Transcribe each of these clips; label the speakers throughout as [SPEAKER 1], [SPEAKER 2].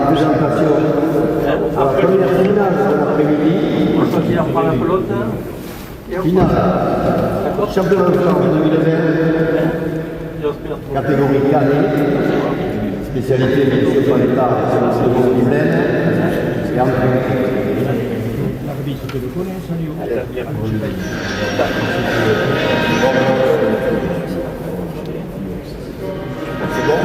[SPEAKER 1] Présentation à la première finale de l'après-midi.
[SPEAKER 2] Il reprend la pelote.
[SPEAKER 1] Finale. Championnat de France 2020. Catégorie cadet. Spécialité de M. Paletta, c'est la seconde du Maine. Et en l'arbitre te le connaît, salut. C'est bon.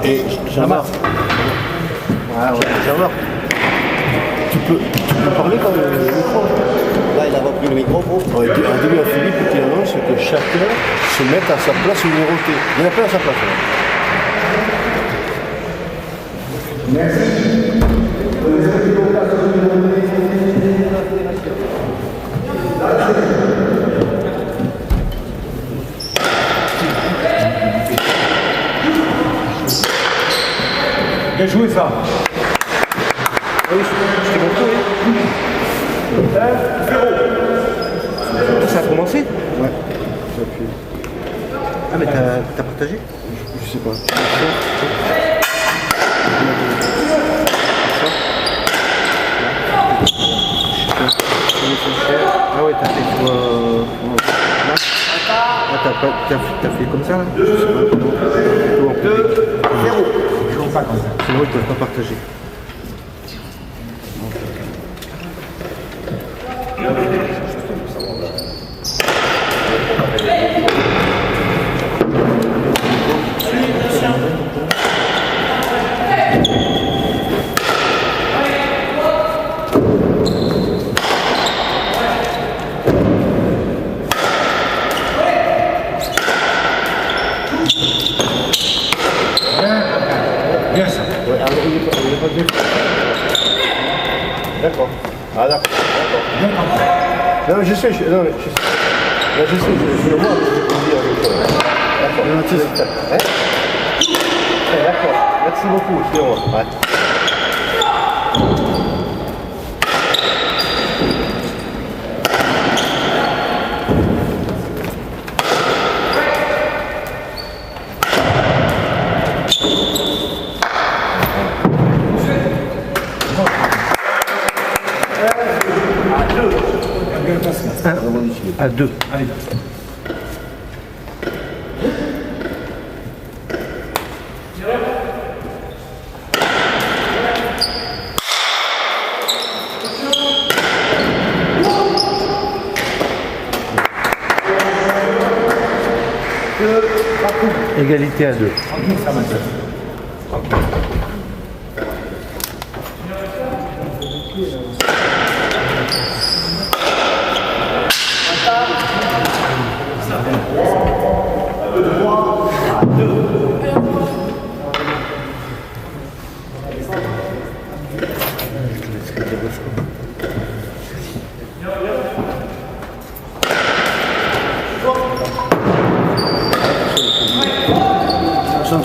[SPEAKER 3] Et Jean-Marc, Jean-Marc, tu peux parler quand le micro.
[SPEAKER 4] Là, il a repris le micro.
[SPEAKER 3] On a dit à Philippe qui annonce que chacun se mette à sa place numérotée. Il n'y en a pas à sa place.
[SPEAKER 1] Merci.
[SPEAKER 5] Bien joué ça.
[SPEAKER 3] Oui, je t'ai montré, oui. 1-0. Ça a commencé?
[SPEAKER 4] Ouais.
[SPEAKER 3] Ah mais t'as partagé?
[SPEAKER 4] Je sais pas.
[SPEAKER 3] Ah ouais, t'as fait sur... là. Ah, t'as fait comme ça là? Je sais pas.
[SPEAKER 5] 2-0. Je joue pas comme ça.
[SPEAKER 3] Sinon ils peuvent pas partager.
[SPEAKER 5] Bien ça.
[SPEAKER 3] D'accord. Ah d'accord. Non mais je sais, non, mais je sais. Là, je sais, je le vois, mais je peux dire quelque chose. D'accord. D'accord. Merci beaucoup, c'est moi. Ouais. À 2.
[SPEAKER 5] Allez.
[SPEAKER 3] Égalité à 2.
[SPEAKER 5] Ça va.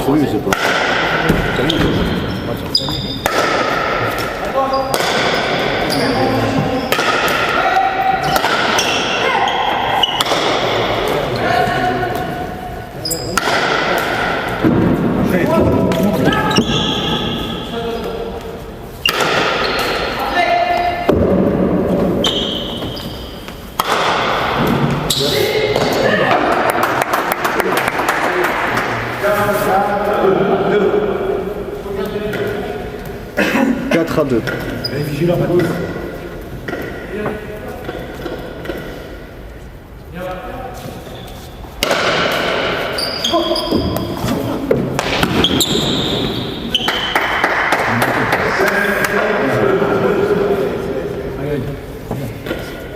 [SPEAKER 3] absolu, c'est pas. À 2.
[SPEAKER 5] Allez, vigilant, Mathis.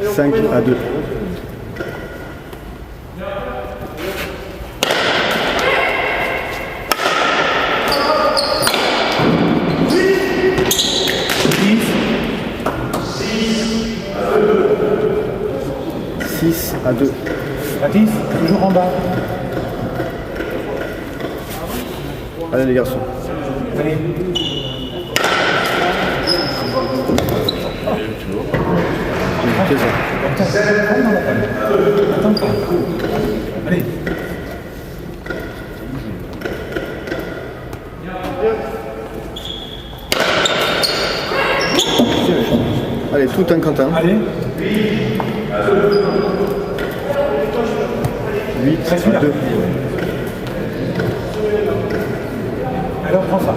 [SPEAKER 3] « 5 à 2. À 2.
[SPEAKER 5] Mathis, toujours en bas.
[SPEAKER 3] Allez les garçons.
[SPEAKER 5] Allez. Attends pas. Allez.
[SPEAKER 3] Allez, tout un Quentin.
[SPEAKER 5] Allez.
[SPEAKER 3] 8 à 2.
[SPEAKER 5] Alors prends ça.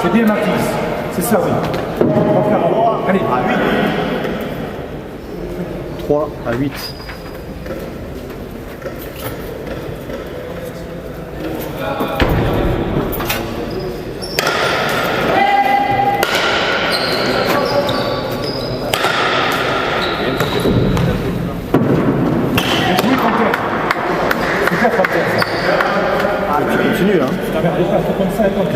[SPEAKER 5] C'est bien Mathis. C'est ça, oui. On va faire en droit. Allez, à 8.
[SPEAKER 3] 3 à 8. Continue là.
[SPEAKER 5] T'emmerdez pas, c'est comme ça et comme ça.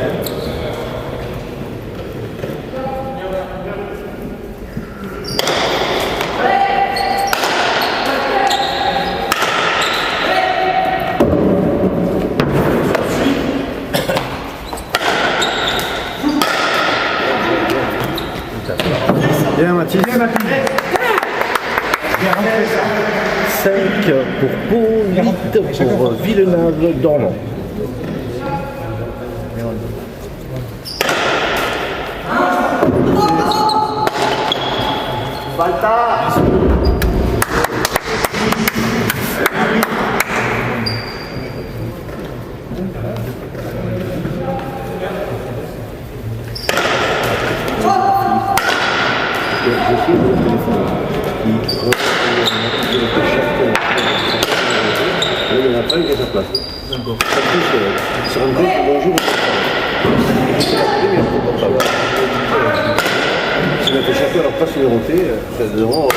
[SPEAKER 3] Bien Mathis.
[SPEAKER 5] Bien Mathis. Bien rentré ça.
[SPEAKER 6] 5 pour Pau, 8 pour Villeneuve-d'Ornon.
[SPEAKER 4] Il y en a pas, il est à sa place. D'accord. C'est un gros bonjour. C'est la première fois qu'on parle. Si on a fait chacun leur place numérotée, c'est devant.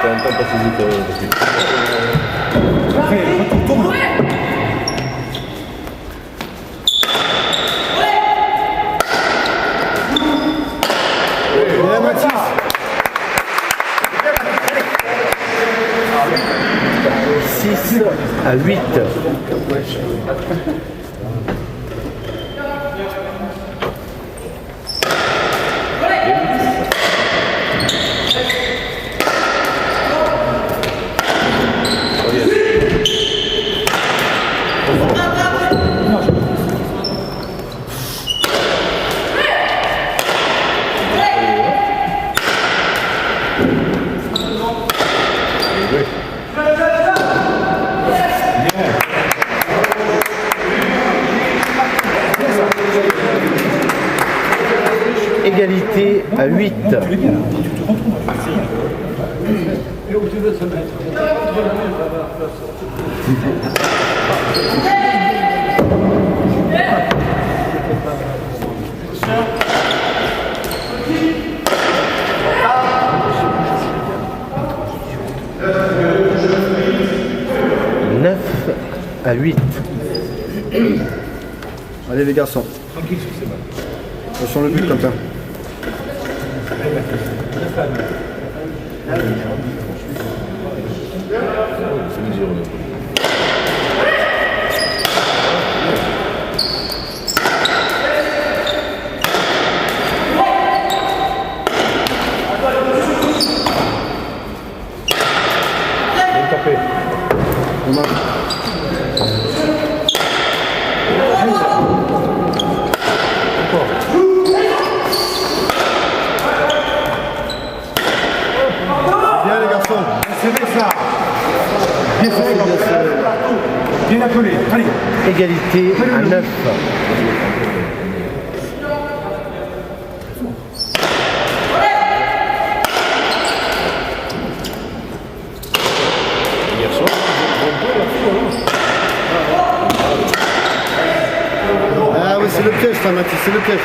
[SPEAKER 4] T'as un temps passé vite.
[SPEAKER 5] Après, retourne.
[SPEAKER 3] Bien Mathis.
[SPEAKER 6] 6 à 8. Égalité à 8. 8.
[SPEAKER 3] Allez les garçons.
[SPEAKER 5] Tranquille sur ces balles.
[SPEAKER 3] Attention le but, Quentin.
[SPEAKER 4] Bien tapé.
[SPEAKER 3] Bien les garçons.
[SPEAKER 5] C'est bien ça. Bien fait. Bien appelé. Allez.
[SPEAKER 6] Égalité à 9.
[SPEAKER 4] Hier soir,
[SPEAKER 3] Ah oui, c'est le piège, ça, Mathis, c'est le piège.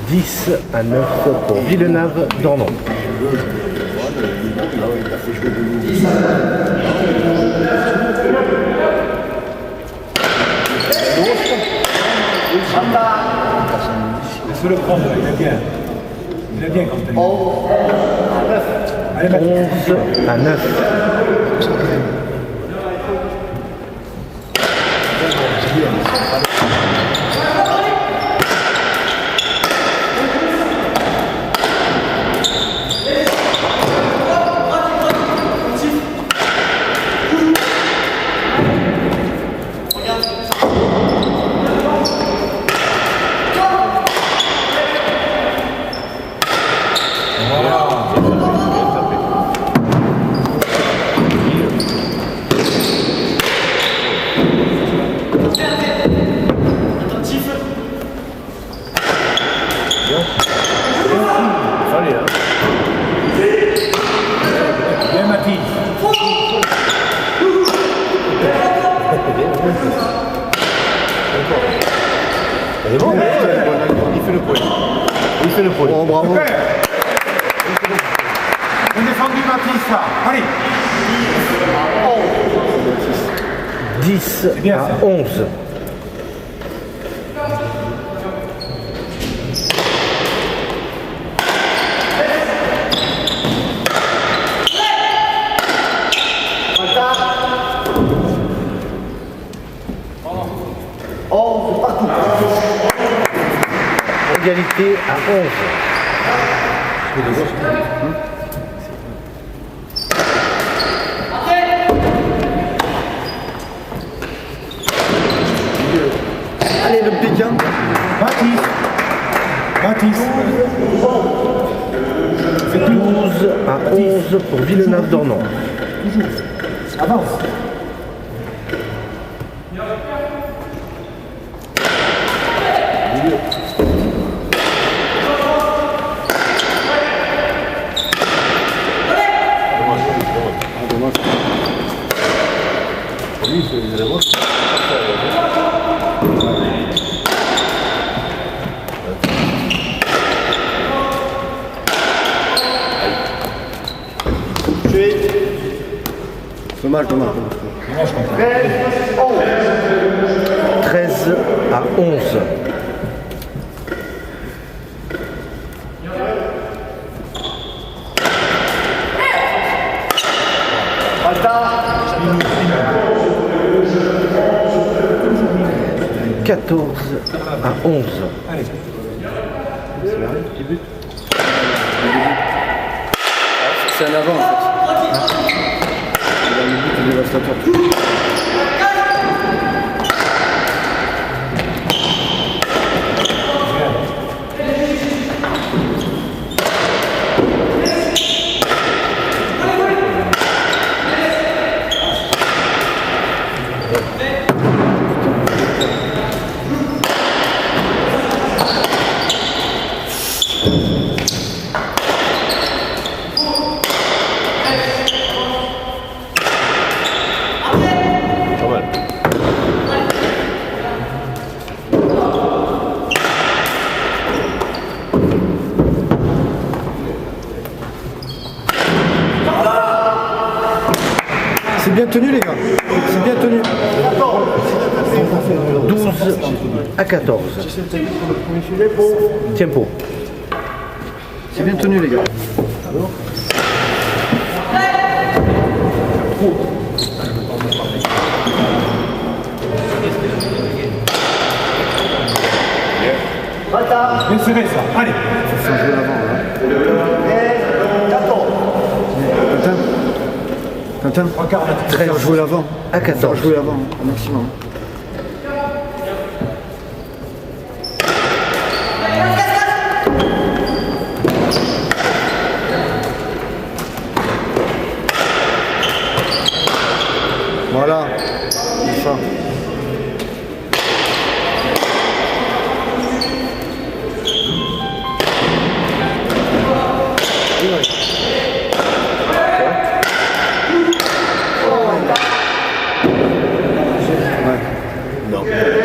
[SPEAKER 6] 10 à 9 pour Villeneuve-d'Ornon.
[SPEAKER 5] Laisse-le prendre, il est bien. Il est bien quand il est. Allez, Mathis.
[SPEAKER 6] 11 à 9.
[SPEAKER 4] fallait, hein.
[SPEAKER 5] Bien, Mathis.
[SPEAKER 4] Elle est bon, il fait le point. Il fait le point.
[SPEAKER 3] Oh, bravo.
[SPEAKER 5] Super. Bien défendu, Mathis, là. Allez.
[SPEAKER 6] 10
[SPEAKER 5] bien,
[SPEAKER 6] à
[SPEAKER 5] ça.
[SPEAKER 6] 11. Égalité à 11.
[SPEAKER 3] Allez, le Pékin.
[SPEAKER 5] Mathis. Mathis. C'est tout.
[SPEAKER 6] 12 à 11 pour Villeneuve-d'Ornon.
[SPEAKER 5] Avance.
[SPEAKER 3] Dommage, dommage.
[SPEAKER 6] 13 à 11. « 14 à 11. »
[SPEAKER 5] Allez.
[SPEAKER 3] C'est un avant, en fait. Il a le but dévastateur.
[SPEAKER 4] Pas mal.
[SPEAKER 3] tenu les gars. C'est bien tenu.
[SPEAKER 6] 12 à 14. Tempo.
[SPEAKER 3] C'est bien tenu les gars.
[SPEAKER 5] Bien serré ça. Allez.
[SPEAKER 3] Faut jouer l'avant là. Quentin, faire jouer l'avant.
[SPEAKER 6] À 14.
[SPEAKER 3] Faire jouer l'avant au maximum. Voilà, c'est ça.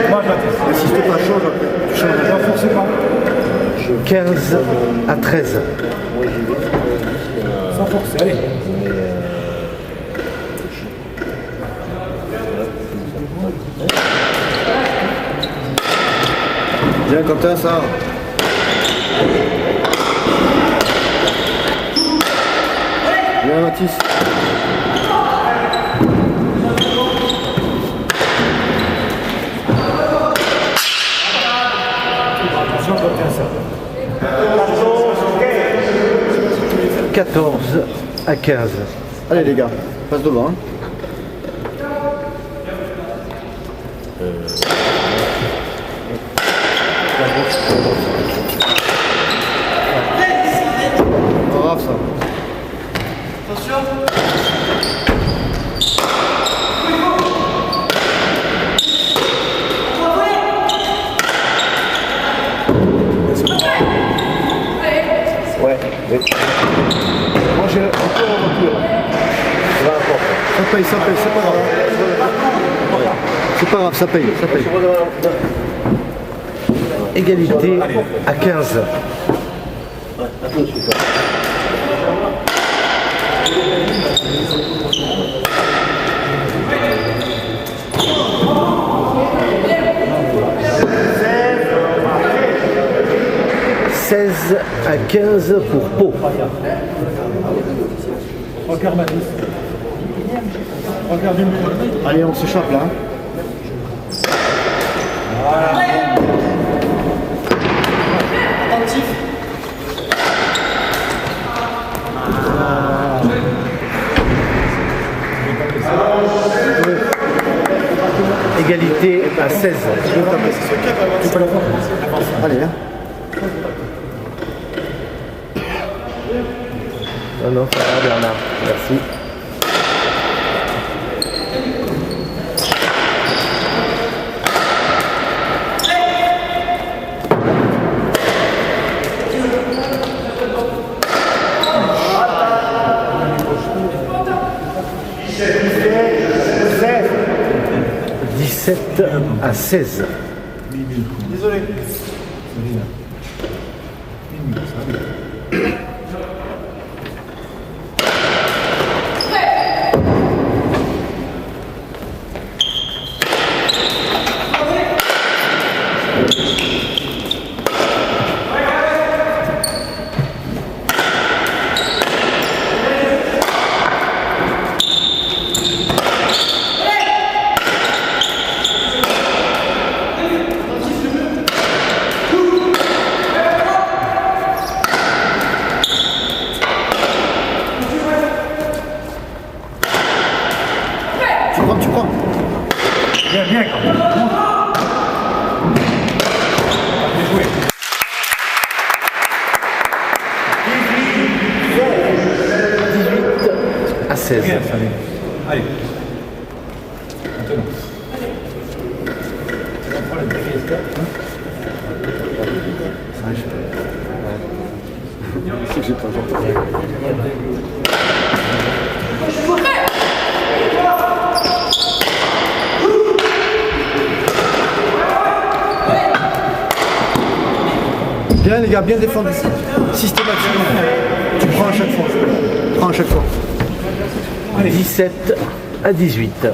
[SPEAKER 5] Moi, j'attends.
[SPEAKER 3] N'insiste pas, change après. Tu changes.
[SPEAKER 5] Ne forcez pas.
[SPEAKER 6] 15 à 13.
[SPEAKER 5] Sans forcer. Allez.
[SPEAKER 3] Bien Quentin, ça. Bien Mathis.
[SPEAKER 5] Attention, Quentin, ça.
[SPEAKER 6] 14 à 15.
[SPEAKER 3] Allez les gars, passe devant. Hein. Pas grave ça.
[SPEAKER 4] Ouais, mais... Moi j'ai un peu en voiture.
[SPEAKER 3] Ça paye, c'est pas grave. C'est pas grave, ça paye, ça paye.
[SPEAKER 6] Égalité à 15. « 16 à 15 pour Pau.
[SPEAKER 5] Regarde Mathis. Regarde une minute.
[SPEAKER 3] Allez, on s'échappe là. Hein.
[SPEAKER 6] Égalité à 16.
[SPEAKER 3] Allez, hein.
[SPEAKER 6] Non, non, ça va Bernard. Merci. « 17 à 16. »
[SPEAKER 5] Désolé.
[SPEAKER 3] Tu prends.
[SPEAKER 5] Bien, bien quand même. Bien joué.
[SPEAKER 6] 18 à 16.
[SPEAKER 5] Bien, ça allait. Allez. Maintenant. On prend le fiesta.
[SPEAKER 3] C'est que j'ai pas entendu. Bien les gars, bien défendu. Systématiquement. Tu prends à chaque fois. Prends à chaque fois.
[SPEAKER 6] 17 à 18.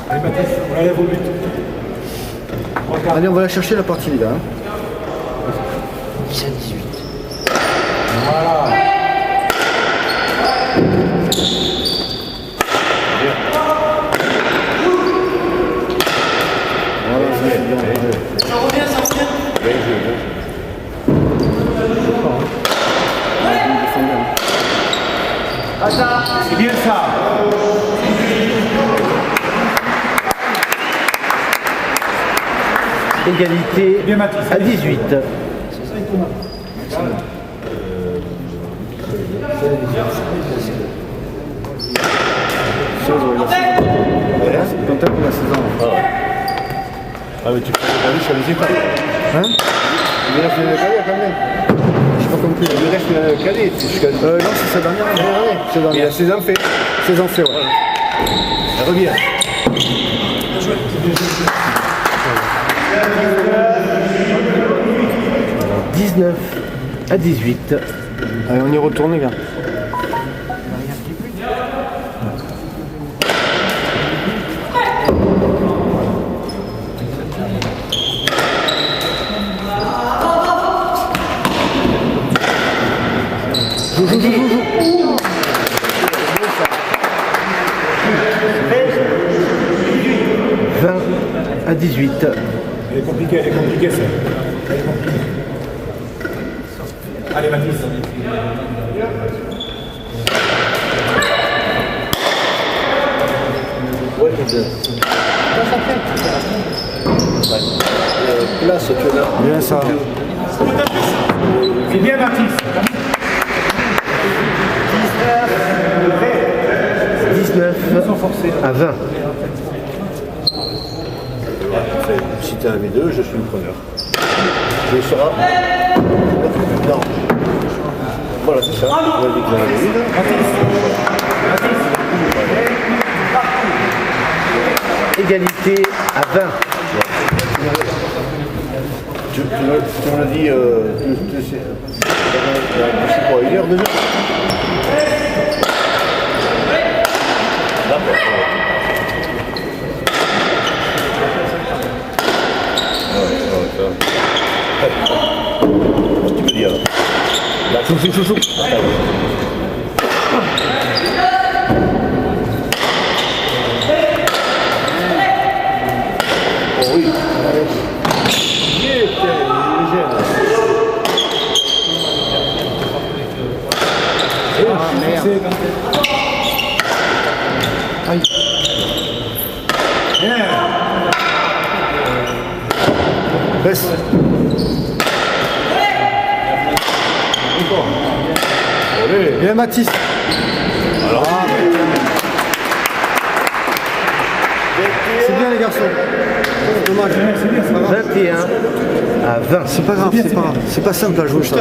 [SPEAKER 5] Allez, Baptiste, on la lève au but.
[SPEAKER 3] Allez, on va la chercher la partie, les gars.
[SPEAKER 6] 10 à 18.
[SPEAKER 5] Voilà. C'est bien ça.
[SPEAKER 6] Égalité
[SPEAKER 5] Bien, Mathis.
[SPEAKER 6] à 18.
[SPEAKER 3] Quentin, on a 16 ans.
[SPEAKER 4] Ah, mais tu peux regarder sur les étapes.
[SPEAKER 3] Hein?
[SPEAKER 4] Il reste une cadet quand même.
[SPEAKER 3] J'ai pas compris.
[SPEAKER 4] Il reste une cadet.
[SPEAKER 3] Non, c'est sa dernière année. C'est
[SPEAKER 4] Il a 16 ans fait.
[SPEAKER 3] 16 ans fait, ouais.
[SPEAKER 4] Elle revient.
[SPEAKER 6] Alors, 19 à 18.
[SPEAKER 3] Allez, on y retourne, les gars.
[SPEAKER 6] Joue. 20 à 18.
[SPEAKER 5] Elle est compliquée ça. Elle est compliquée. Allez, Mathis.
[SPEAKER 4] Ouais, place, tu es là.
[SPEAKER 3] Bien ça.
[SPEAKER 5] C'est bien, Mathis.
[SPEAKER 6] 19 à 20.
[SPEAKER 4] Si tu as un V2, je suis le preneur. Je serai. Non. Voilà, c'est ça. On va déclarer le vide.
[SPEAKER 6] Égalité à 20.
[SPEAKER 4] Tu me l'as dit, c'est quoi, 1 heure, 2 heures? D'accord. Tu peux dire.
[SPEAKER 6] Chou.
[SPEAKER 4] Oh oui.
[SPEAKER 3] Baisse. Bien, Mathis. C'est bien, les garçons. Dommage.
[SPEAKER 6] 21 à 20.
[SPEAKER 3] C'est pas grave, c'est pas grave. C'est pas simple à jouer, ça.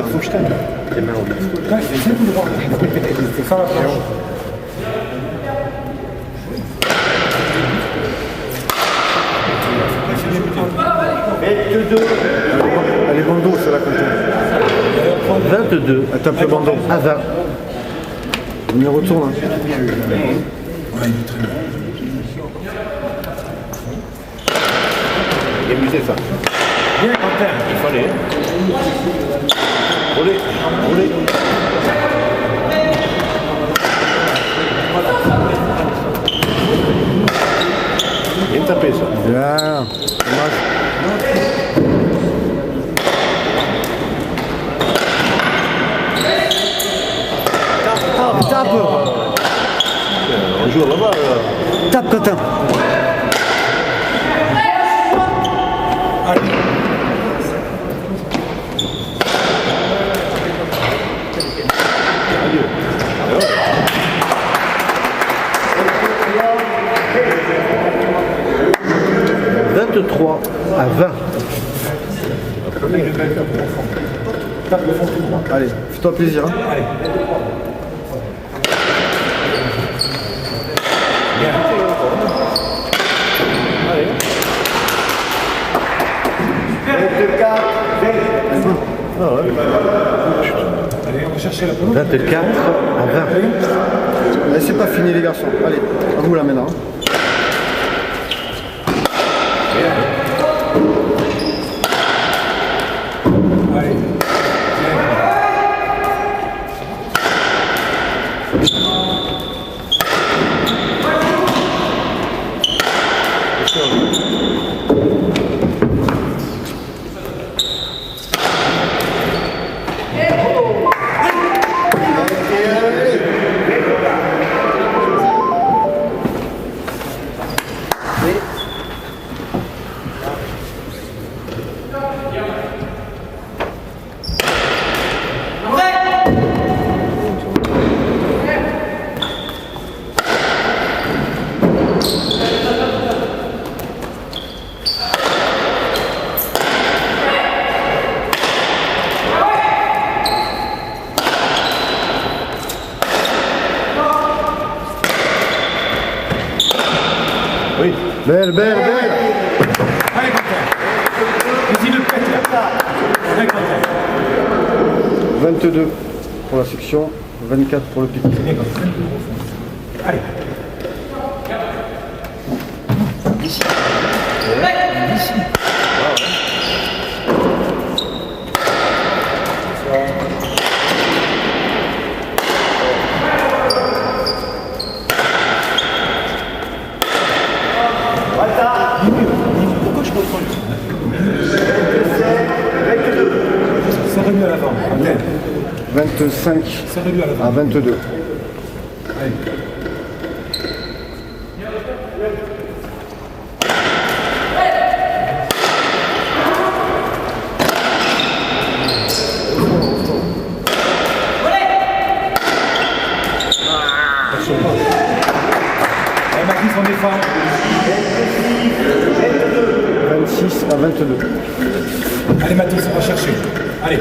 [SPEAKER 5] C'est ça la planche.
[SPEAKER 3] Elle est bandeau, c'est la Quentin.
[SPEAKER 6] 22
[SPEAKER 3] Elle tape le bandeau.
[SPEAKER 6] à 20.
[SPEAKER 3] On y retourne. Hein.
[SPEAKER 4] Il est musé ça.
[SPEAKER 5] Bien, Quentin.
[SPEAKER 4] Il fallait. Roulez. Bien tapé ça.
[SPEAKER 3] Bien. Dommage. Tape.
[SPEAKER 4] On joue là-bas.
[SPEAKER 3] Tape, Quentin.
[SPEAKER 5] Allez.
[SPEAKER 4] Adieu.
[SPEAKER 6] 23 à 20.
[SPEAKER 3] Allez, fais-toi plaisir. Hein.
[SPEAKER 5] Allez. Bien. Allez, on chercher la pelote.
[SPEAKER 6] 24 à 20.
[SPEAKER 3] Allez, c'est pas fini les garçons. Allez, à vous là maintenant.
[SPEAKER 5] Allez.
[SPEAKER 3] Oui. Belle, belle, belle.
[SPEAKER 5] Allez, Quentin. Vas-y, le pète là. Allez, Quentin.
[SPEAKER 3] 22 pour la section, 24 pour le pic.
[SPEAKER 5] Allez. Pourquoi je contrôle? Serre-lui à l'avant.
[SPEAKER 3] 25
[SPEAKER 5] Serre-lui à l'avant.
[SPEAKER 3] à 22.
[SPEAKER 5] Allez. Allez, Mathis, on défend.
[SPEAKER 3] 26 à 22.
[SPEAKER 5] Allez, Mathis, on va chercher. Allez.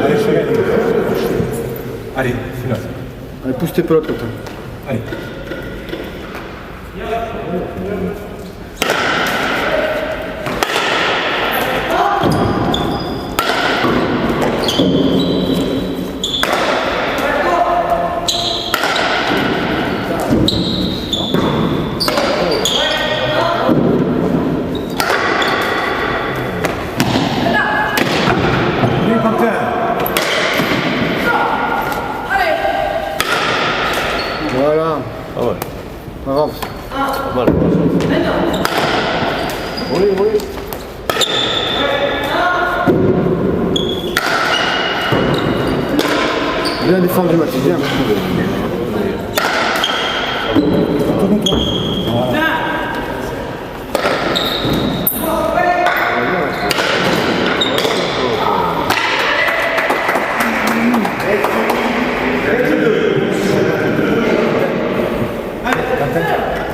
[SPEAKER 5] Allez, chérie. Allez, c'est là.
[SPEAKER 3] Allez, pousse tes pelotes, Quentin.
[SPEAKER 5] Allez. Bien, Quentin.
[SPEAKER 3] Voilà.
[SPEAKER 4] Ah ouais,
[SPEAKER 3] Bravo.
[SPEAKER 4] pas mal. Oui, oui.
[SPEAKER 3] Bien défendu, Mathis, bien.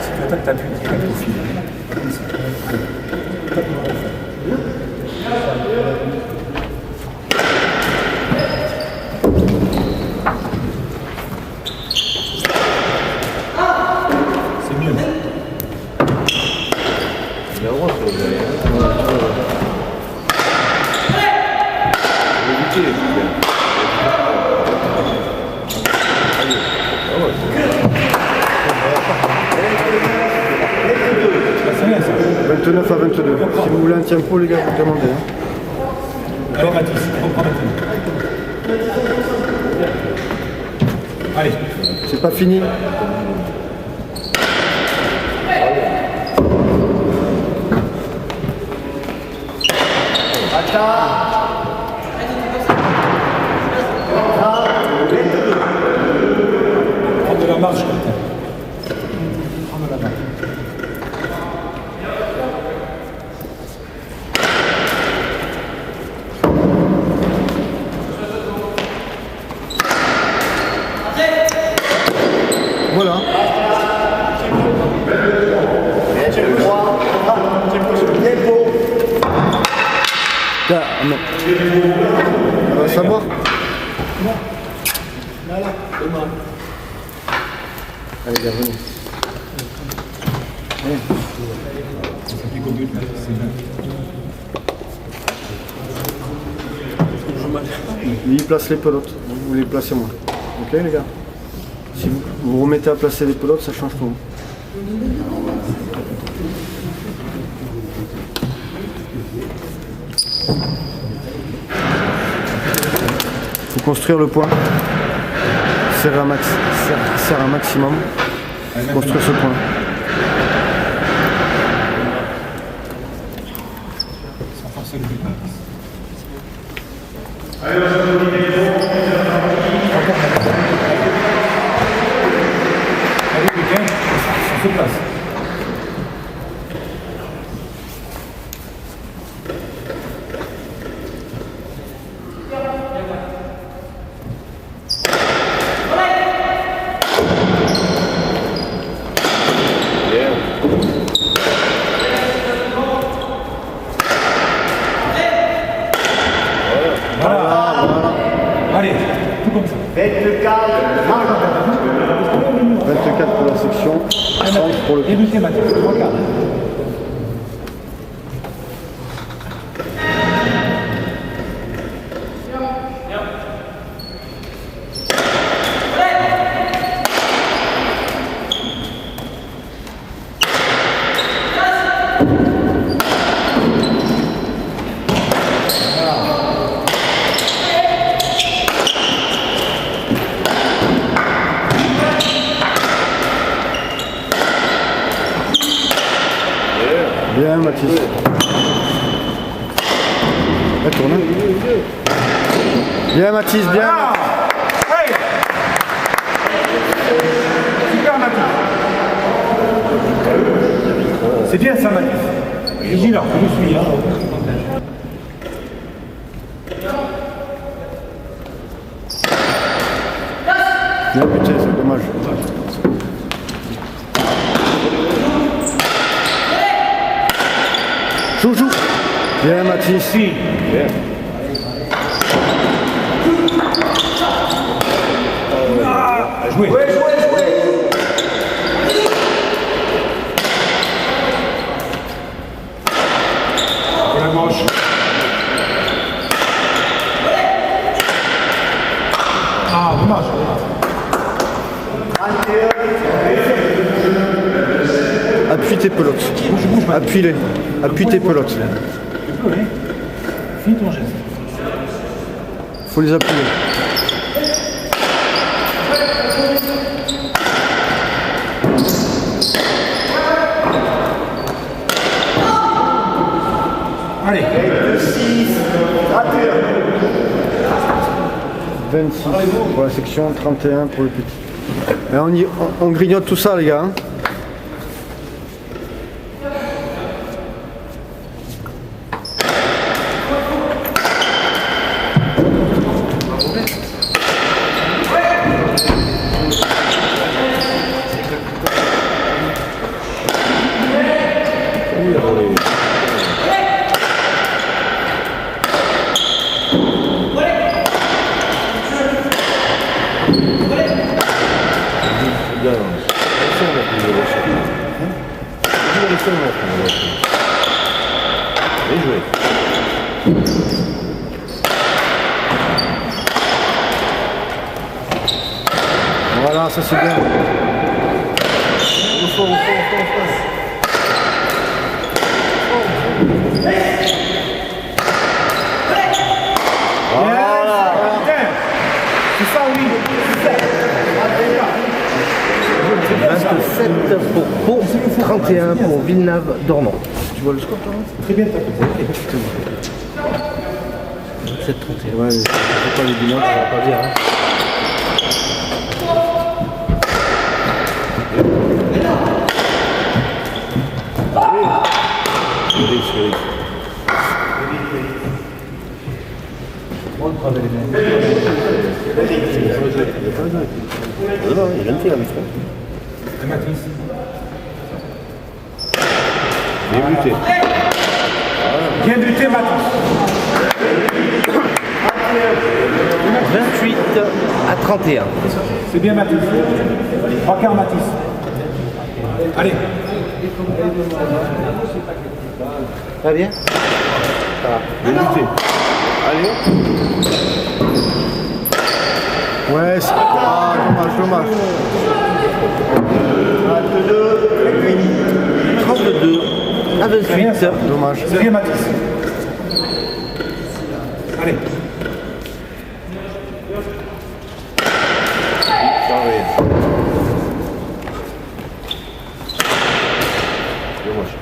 [SPEAKER 5] Si tu attaques, t'appuies au fil. C'est mieux.
[SPEAKER 4] Il y a un droit sur le derrière. Éviter, c'est bien.
[SPEAKER 5] C'est bien ça.
[SPEAKER 3] 29 à 22. un tempo, les gars, vous demandez. Hein.
[SPEAKER 5] Allez, Mathis, reprends maintenant. Allez.
[SPEAKER 3] C'est pas fini.
[SPEAKER 5] Prends de la marge, Quentin. Prends de la marge.
[SPEAKER 3] Voilà. Là, non. On va savoir. Allez, gars, venez. Lui, il place les pelotes. Vous les placez moi. Ok, les gars? Si vous vous remettez à placer les pelotes, ça change tout. Il faut construire le point. Serre un maximum. Construire ce point.
[SPEAKER 5] Sans forcer le but. Allez, Pékin, on se place. Allez, tout comme ça.
[SPEAKER 3] 24 pour la section, 30 pour le
[SPEAKER 5] Débuter Mathieu, regarde.
[SPEAKER 3] Bien, Mathis. Elle tourne. Bien, Mathis, bien.
[SPEAKER 5] Hey, super Mathieu. C'est bien ça Mathieu. Vigilant, je suis. Hein.
[SPEAKER 3] Bien buté, c'est dommage. Joue. Bien, Mathis.
[SPEAKER 5] Si. Jouez. Pour la gauche. Ah, dommage.
[SPEAKER 3] Appuie tes pelotes. Appuie-les. Appuie tes pelotes.
[SPEAKER 5] Tu peux, hein. Finis ton geste.
[SPEAKER 3] Faut les appuyer.
[SPEAKER 5] Allez.
[SPEAKER 3] 26 pour la section, 31 pour le petit. Et on grignote tout ça, les gars. Hein. Voilà, ça c'est bien.
[SPEAKER 5] C'est ça, oui.
[SPEAKER 6] 27 pour Pau, 31 pour Villeneuve-Dormant.
[SPEAKER 3] Tu vois le score, toi?
[SPEAKER 5] Très bien tapé.
[SPEAKER 6] 7-31.
[SPEAKER 3] Ouais, c'est pas les bilans, ça va pas dire. Hein. Non, il vient de faire la mission. Bien buté.
[SPEAKER 5] Bien buté, Mathis.
[SPEAKER 6] 28 à 31.
[SPEAKER 5] C'est bien, Mathis. 3 quarts, Mathis. Allez.
[SPEAKER 6] Pas bien?
[SPEAKER 3] Bien buté. Allez. Ouais, c'est... Ah, dommage.
[SPEAKER 6] 32 à 28.
[SPEAKER 3] Dommage.
[SPEAKER 5] C'est bien, Mathis. Allez.
[SPEAKER 3] Dommage.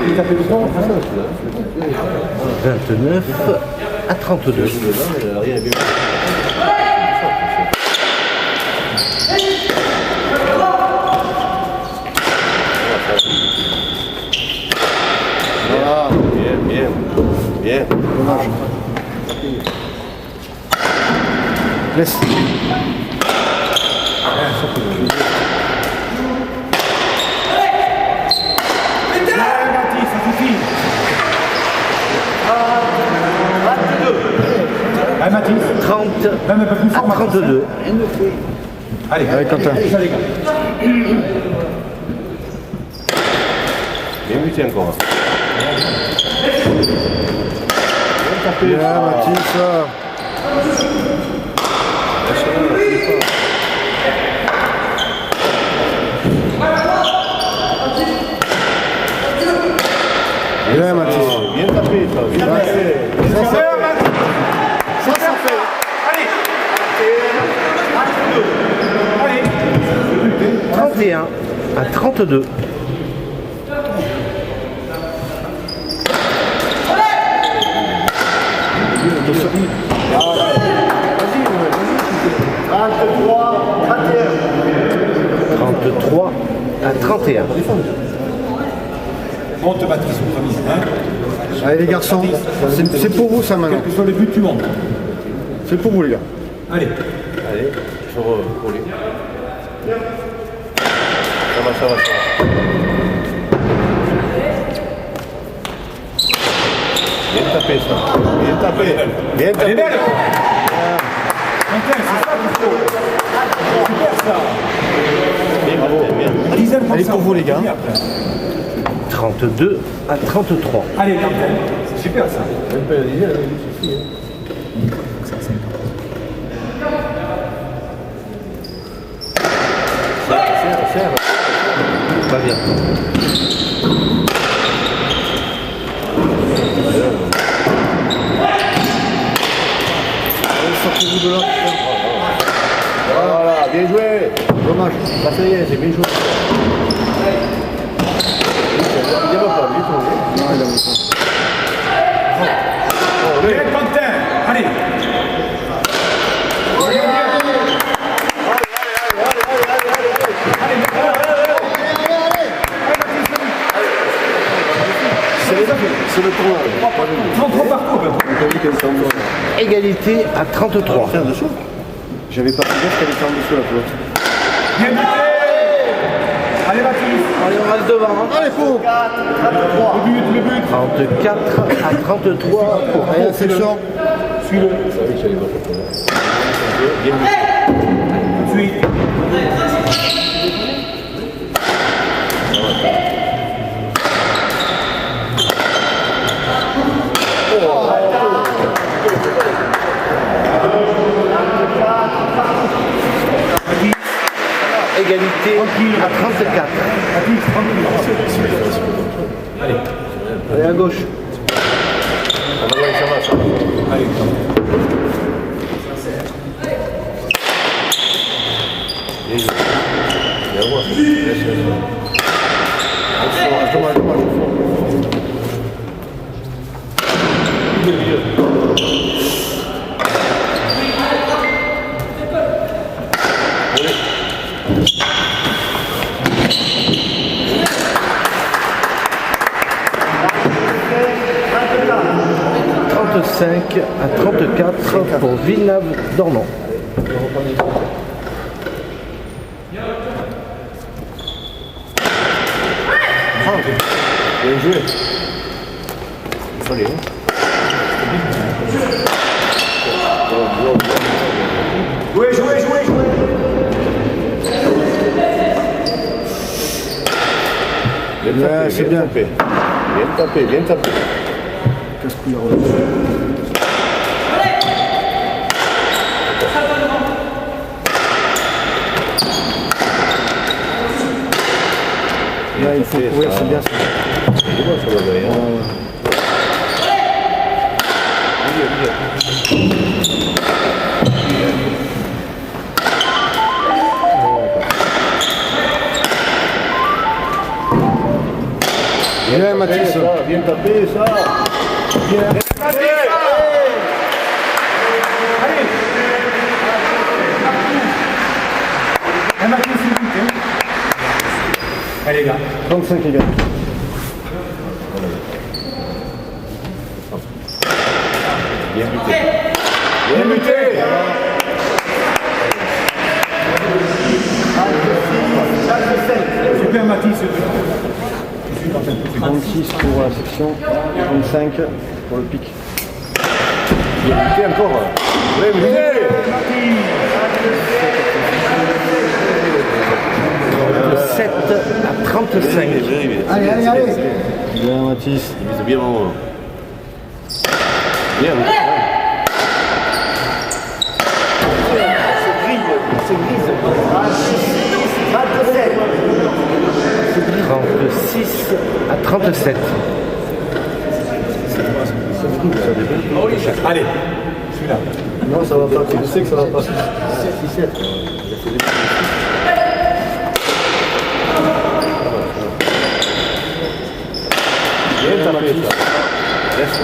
[SPEAKER 5] Il tapé du temps.
[SPEAKER 6] 29 à 32.
[SPEAKER 3] Rien bien. Voilà, bien. Dommage. Laisse.
[SPEAKER 5] Mathis, ça suffit. Allez, Mathis.
[SPEAKER 6] 30
[SPEAKER 5] Même un peu plus
[SPEAKER 6] à
[SPEAKER 5] fort, Mathis.
[SPEAKER 6] 32.
[SPEAKER 5] Allez,
[SPEAKER 3] Quentin.
[SPEAKER 5] ça, les gars.
[SPEAKER 3] Bien buté encore. Bien, Mathis. Bien, Mathis. Bien tapé, toi. Bien tapé. Ça fait.
[SPEAKER 5] Allez. Allez.
[SPEAKER 6] 31 à 32.
[SPEAKER 3] Vas-y.
[SPEAKER 6] 33 à 31.
[SPEAKER 5] Monte, Mathis, au premier. Hein.
[SPEAKER 3] Allez, les garçons. C'est pour vous, ça, maintenant.
[SPEAKER 5] Quel que soit le but, tu montes.
[SPEAKER 3] C'est pour vous, les gars.
[SPEAKER 5] Allez.
[SPEAKER 3] Allez, sur Pauline. Ça va. Bien tapé, ça. Bien tapé.
[SPEAKER 5] Elle est belle. Quentin, c'est ça qu'il faut. Super, ça.
[SPEAKER 3] Bien.
[SPEAKER 5] Dizaine pour
[SPEAKER 3] Allez,
[SPEAKER 5] ça.
[SPEAKER 3] pour vous, les gars.
[SPEAKER 6] 32 à 33.
[SPEAKER 5] Allez, Quentin. C'est super, ça.
[SPEAKER 3] Même pas la dizaine, il suffit. Serre.
[SPEAKER 6] Pas bien.
[SPEAKER 3] Sortez-vous de là. Voilà, bien joué. Dommage. Là, ça y est, c'est bien joué. Il va pas, lui, non, il a pas.
[SPEAKER 5] Allez, Quentin. Allez.
[SPEAKER 3] C'est le tournoi.
[SPEAKER 5] 33 parcours.
[SPEAKER 6] Égalité à 33.
[SPEAKER 3] En dessous. J'avais pas fait gaffe qu'elle était en dessous la pelote.
[SPEAKER 5] Bien buté. Allez, Mathis.
[SPEAKER 6] Allez, on reste devant.
[SPEAKER 3] Allez, faux.
[SPEAKER 6] 34 à 33 pour
[SPEAKER 3] Allez, la section.
[SPEAKER 5] Suis-le.
[SPEAKER 3] Bien vu.
[SPEAKER 5] Suis. Tranquille.
[SPEAKER 6] à 34.
[SPEAKER 5] Patrick, tranquille. Allez.
[SPEAKER 6] Allez à gauche.
[SPEAKER 3] Ah, ouais, ça va, ça va.
[SPEAKER 5] Allez.
[SPEAKER 3] Viens voir. Laisse. Dommage.
[SPEAKER 6] 35 à 34 pour Villeneuve-d'Ornon.
[SPEAKER 3] Bien joué. Il fallait, hein.
[SPEAKER 5] Jouez, jouez, jouez, jouez.
[SPEAKER 3] Bien, c'est bien. Bien tapé, bien tapé.
[SPEAKER 4] Casse-couille.
[SPEAKER 3] Là, il faut courir, c'est bien ça. C'est bon, ça va bien.
[SPEAKER 1] Bien, Mathis.
[SPEAKER 3] Bien tapé, ça. Bien.
[SPEAKER 5] Un Mathis, s'il vous plaît. Allez, les gars.
[SPEAKER 1] 35 les gars.
[SPEAKER 3] Bien buté. Bien buté.
[SPEAKER 5] Super Mathis.
[SPEAKER 1] 36 pour la section, 35 pour le pic.
[SPEAKER 3] Bien buté encore. Bien buté.
[SPEAKER 6] 7 à 35.
[SPEAKER 1] Allez, allez, allez. Bien, Mathis.
[SPEAKER 3] Il vise bien vraiment. Bien.
[SPEAKER 6] 36 à 37.
[SPEAKER 5] Allez, celui-là.
[SPEAKER 3] Non, ça va pas. Je sais que ça va pas. Bien tapé, ça. Laisse.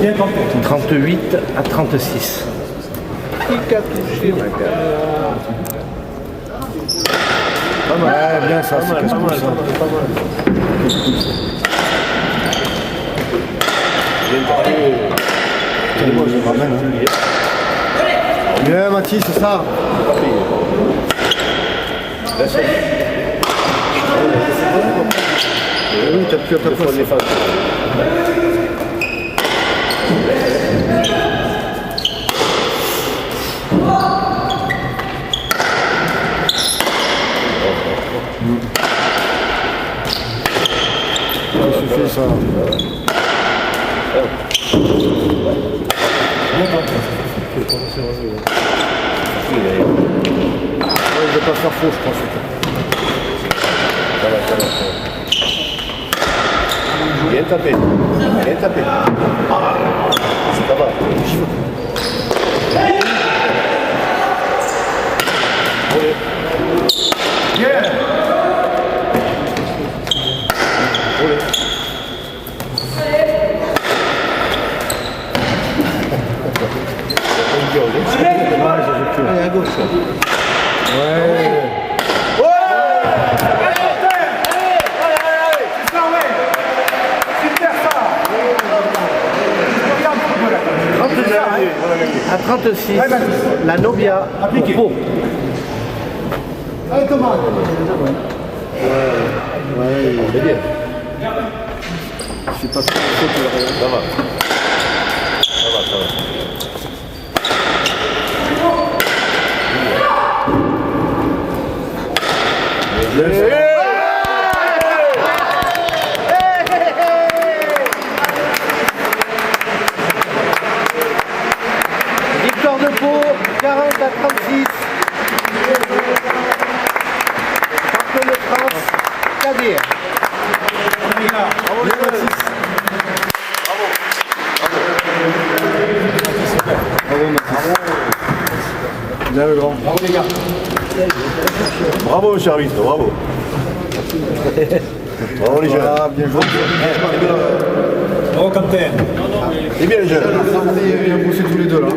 [SPEAKER 5] Bien compté.
[SPEAKER 6] 38 à 36.
[SPEAKER 1] Pas mal. Ouais, bien ça, c'est casse-couille ça.
[SPEAKER 3] Bien tapé.
[SPEAKER 1] Moi, je ramène. Bien, Mathis, c'est ça.
[SPEAKER 3] Laisse.
[SPEAKER 1] Oui, t'as plus à ta
[SPEAKER 3] Il faut
[SPEAKER 1] place.
[SPEAKER 3] les faire.
[SPEAKER 1] Ça suffit ça. Ouais, je vais pas faire faux, je pense.
[SPEAKER 3] Ça va, ça va, ça va. Bien tapé. Bien tapé. Ça va.
[SPEAKER 5] Bien.
[SPEAKER 1] Allez, à gauche. Ouais.
[SPEAKER 6] À 36, la Nobia pour Pau.
[SPEAKER 1] Allez, comment?
[SPEAKER 3] Ouais, c'est bien.
[SPEAKER 1] Je sais pas ce que c'est.
[SPEAKER 3] Ça va. Ça va, ça va.
[SPEAKER 6] Victoire de Pau, 40-36. Champion de France, Kadir.
[SPEAKER 3] Bien le grand.
[SPEAKER 5] Bravo les gars.
[SPEAKER 3] Bravo monsieur l'arbitre, bravo. Bravo les jeunes.
[SPEAKER 1] Ah, bien joué.
[SPEAKER 5] Bravo Quentin.
[SPEAKER 3] C'est bien les jeunes.
[SPEAKER 1] Bien bossé tous les deux là.